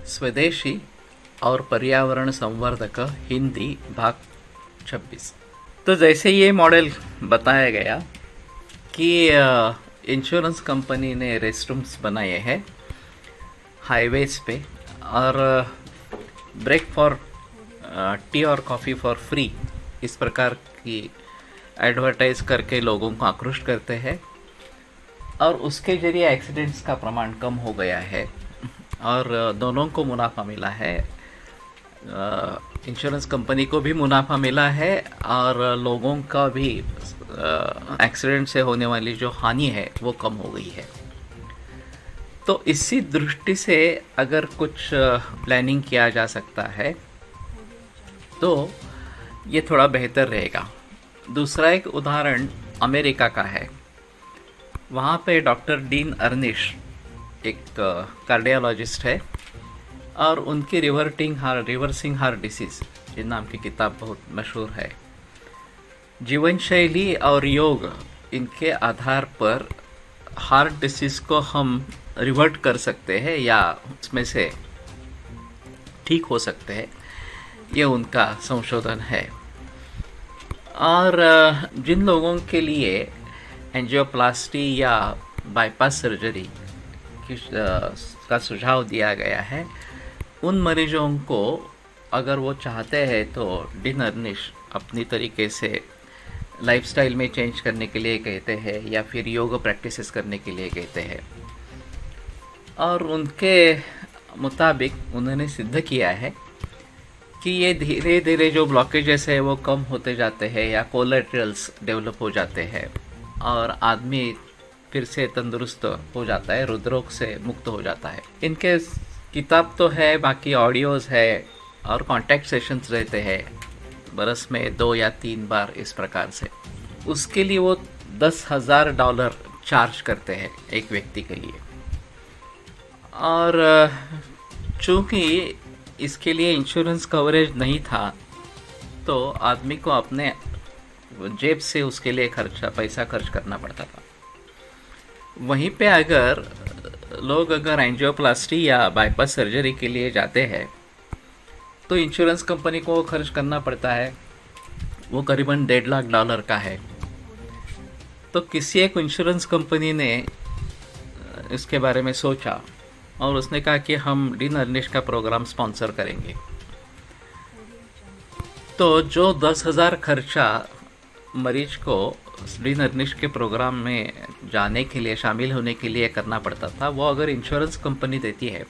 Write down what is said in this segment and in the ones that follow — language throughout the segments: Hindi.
स्वदेशी और पर्यावरण संवर्धक हिंदी भाग 26। तो जैसे ये मॉडल बताया गया कि इंश्योरेंस कंपनी ने रेस्टरूम्स बनाए हैं हाईवेज पे और ब्रेक फॉर टी और कॉफ़ी फॉर फ्री इस प्रकार की एडवर्टाइज करके लोगों को आकृष्ट करते हैं और उसके जरिए एक्सीडेंट्स का प्रमाण कम हो गया है और दोनों को मुनाफा मिला है। इंश्योरेंस कंपनी को भी मुनाफा मिला है और लोगों का भी एक्सीडेंट से होने वाली जो हानि है वो कम हो गई है। तो इसी दृष्टि से अगर कुछ प्लानिंग किया जा सकता है तो ये थोड़ा बेहतर रहेगा। दूसरा एक उदाहरण अमेरिका का है। वहाँ पे डॉक्टर डीन अर्निश एक कार्डियोलॉजिस्ट है और उनकी रिवर्सिंग हार्ट डिसीज़ ये नाम की किताब बहुत मशहूर है। जीवन शैली और योग इनके आधार पर हार्ट डिसीज़ को हम रिवर्ट कर सकते हैं या उसमें से ठीक हो सकते हैं, ये उनका संशोधन है। और जिन लोगों के लिए एंजियोप्लास्टी या बाईपास सर्जरी का सुझाव दिया गया है, उन मरीजों को अगर वो चाहते हैं तो डीन अर्निश अपनी तरीके से लाइफस्टाइल में चेंज करने के लिए कहते हैं या फिर योग प्रैक्टिसेस करने के लिए कहते हैं। और उनके मुताबिक उन्होंने सिद्ध किया है कि ये धीरे धीरे जो ब्लॉकेजेस है वो कम होते जाते हैं या कोलेटरल्स डेवलप हो जाते हैं और आदमी फिर से तंदुरुस्त हो जाता है, हृदरोग से मुक्त हो जाता है। इनके किताब तो है, बाकी ऑडियोज़ है और कांटेक्ट सेशंस रहते हैं बरस में 2 या 3 बार इस प्रकार से। उसके लिए वो $10,000 चार्ज करते हैं एक व्यक्ति के लिए। और चूँकि इसके लिए इंश्योरेंस कवरेज नहीं था तो आदमी को अपने जेब से उसके लिए पैसा खर्च करना पड़ता था। वहीं पे अगर लोग एंजियोप्लास्टी या बाईपास सर्जरी के लिए जाते हैं तो इंश्योरेंस कंपनी को खर्च करना पड़ता है, वो करीबन $1.5 लाख का है। तो किसी एक इंश्योरेंस कंपनी ने इसके बारे में सोचा और उसने कहा कि हम डीन अर्निश का प्रोग्राम स्पॉन्सर करेंगे। तो जो 10,000 खर्चा मरीज को डीन अर्निश के प्रोग्राम में जाने के लिए, शामिल होने के लिए करना पड़ता था, वो अगर इंश्योरेंस कंपनी देती है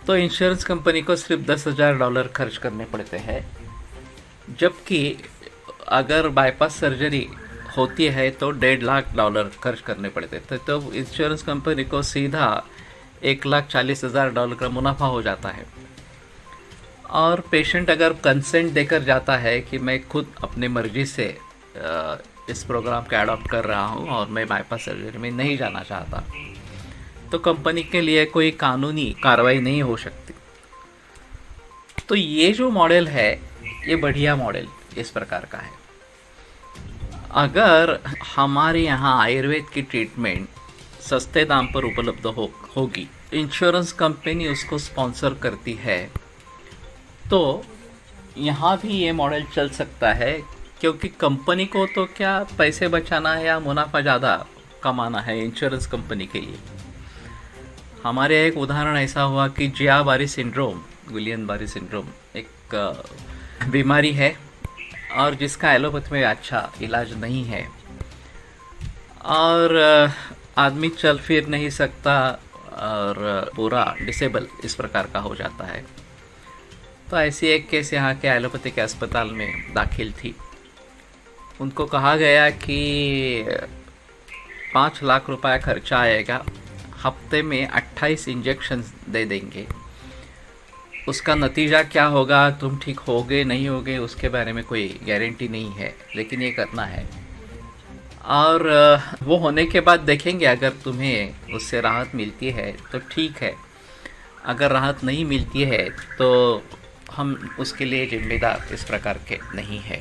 तो इंश्योरेंस कंपनी को सिर्फ $10,000 खर्च करने पड़ते हैं। जबकि अगर बाईपास सर्जरी होती है तो $1.5 लाख खर्च करने पड़ते थे। तो इंश्योरेंस कंपनी को सीधा $1,40,000 का मुनाफा हो जाता है। और पेशेंट अगर कंसेंट देकर जाता है कि मैं खुद अपनी मर्जी से इस प्रोग्राम का अडॉप्ट कर रहा हूँ और मैं बाईपास सर्जरी में नहीं जाना चाहता, तो कंपनी के लिए कोई कानूनी कार्रवाई नहीं हो सकती। तो ये जो मॉडल है ये बढ़िया मॉडल इस प्रकार का है। अगर हमारे यहाँ आयुर्वेद की ट्रीटमेंट सस्ते दाम पर उपलब्ध होगी, इंश्योरेंस कंपनी उसको स्पॉन्सर करती है, तो यहाँ भी ये मॉडल चल सकता है। क्योंकि कंपनी को तो क्या पैसे बचाना है या मुनाफा ज़्यादा कमाना है इंश्योरेंस कंपनी के लिए। हमारे एक उदाहरण ऐसा हुआ कि गुलियन बारी सिंड्रोम एक बीमारी है और जिसका एलोपैथी में अच्छा इलाज नहीं है और आदमी चल फिर नहीं सकता और पूरा डिसेबल इस प्रकार का हो जाता है। तो ऐसी एक केस यहाँ के एलोपैथी के अस्पताल में दाखिल थी। उनको कहा गया कि 5 लाख रुपए खर्चा आएगा, हफ्ते में 28 इंजेक्शन दे देंगे। उसका नतीजा क्या होगा, तुम ठीक होगे नहीं होगे, उसके बारे में कोई गारंटी नहीं है, लेकिन ये करना है। और वो होने के बाद देखेंगे, अगर तुम्हें उससे राहत मिलती है तो ठीक है, अगर राहत नहीं मिलती है तो हम उसके लिए जिम्मेदार इस प्रकार के नहीं है।